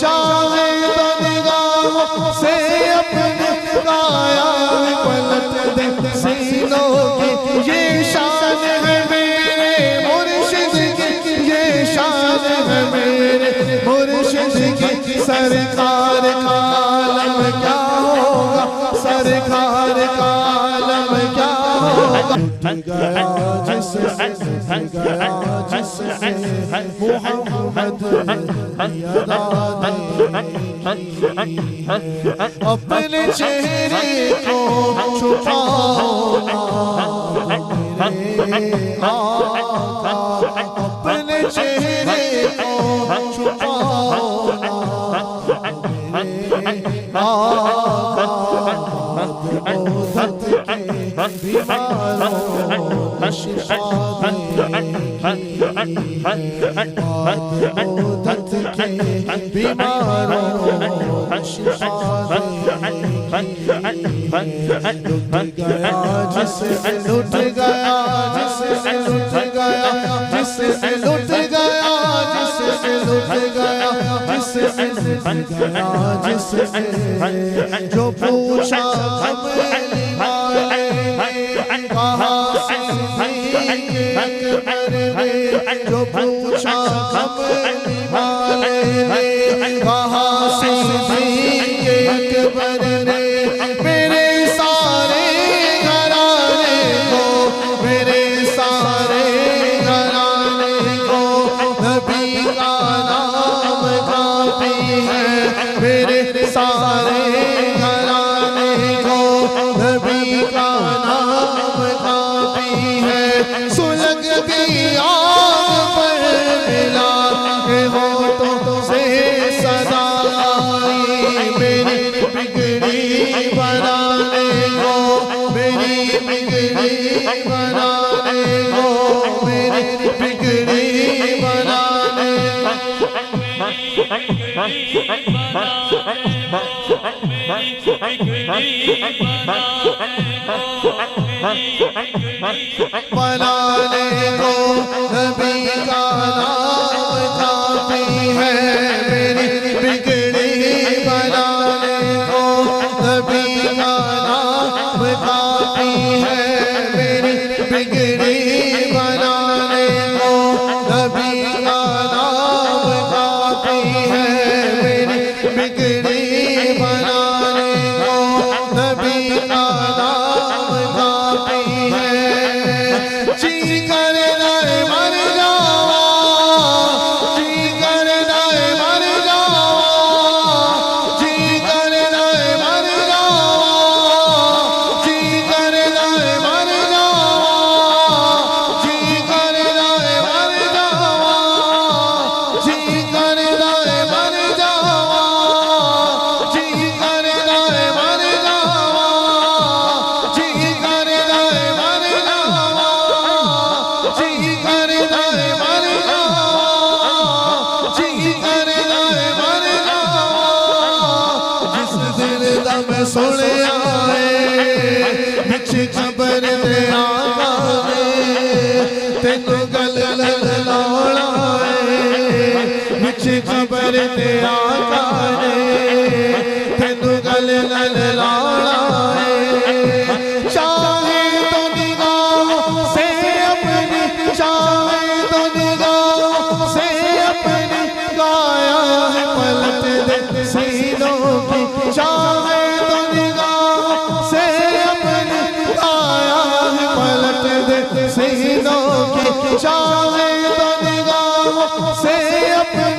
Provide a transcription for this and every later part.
चाहे तो निगाहों से अपने काया पलट दे सीनों की, ये शान है मेरे मुर्शिद की, ये शान है मेरे मुर्शिद की। सरकार का आलम क्या होगा, सरकार का आलम क्या होगा। गया जिससे गया जिससे मोहम्मद अपने चेहरे को छुपाना अपने चेहरे को छुपाना बीमारों शिफा बीमारों शिफा जिससे लुट गया जिससे लुट गया जिससे लुट गया जिससे लुट गया जिससे लुट गया जिससे जो पूछा कहाँ से अकबर ने जो पूछा कहाँ से अकबर ने मेरे सारे घराने को मेरे सारे घराने को नबी का नाम काफी है मेरे सारे घराने को नबी का नाम काफी है सुलग की आग पर मिला के होठों से सदा आई मेरी बिगड़ी बनाने को मेरी बिगड़ी बनाने को मेरी बिगड़ी बनाने बनाने को नबी का नाम काफी है मेरी बिगड़ी बनाने को नबी का नाम काफी है मेरी बिगड़ी बनाने को नबी का नाम काफी है मेरी बिगड़ी बनाने को नबी का नाम काफी है जी कर नाए मर जावा जी कर नाए मर जावा जी कर नाए मर जावा जी कर नाए मर जावा जी कर नाए मर जावा जी कर नाए मर जावा जी कर नाए मर जावा जी कर नाए मर जावा जी कर नाए मर जावा जी कर नाए मर जावा जिस दिल दम सुन आए बिच खबर दे आका ने तेनू गल लाउणा बिच खबर दे आका ने तेनू गल लाउणा चाहे तो निगाहों से अपनी चाहे तो निगाहों से अपनी गाया है पलट दे सीनों की चाहे तो निगाहों से अपनी गाया है पलट दे सीनों की चाहे तो निगाहों से अपनी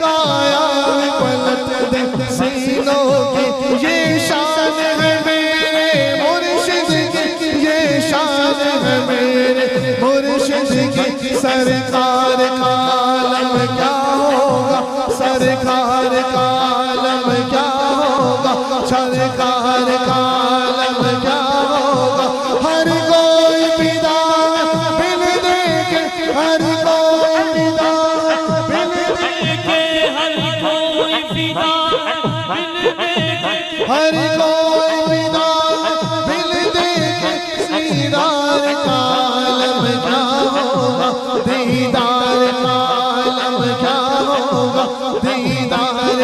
गाया है पलट दे सीनों की ये शान है मेरे मुर्शिद की ये शान है मेरे मुर्शिद की सरकार का आलम क्या होगा सरकार का आलम क्या होगा सरकार का आलम क्या होगा हर कोई पिता बिन देखे हर कोई पिता बिन देखे हर कोई फिदा बिन देखे हर कोई पिता बिन देखे दीदार का आलम क्या होगा दीदार का आलम क्या होगा दीदार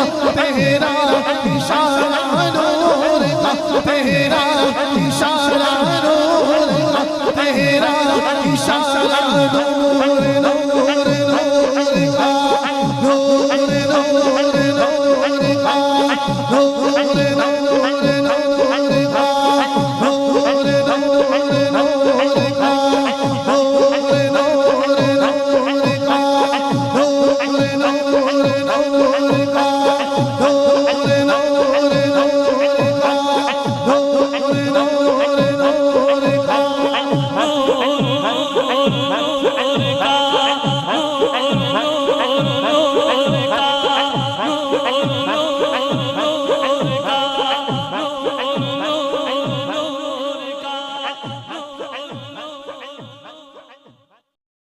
का तेरा इशारा नूर का तेरा इशारा नूर का तेरा इशारा नूर नूर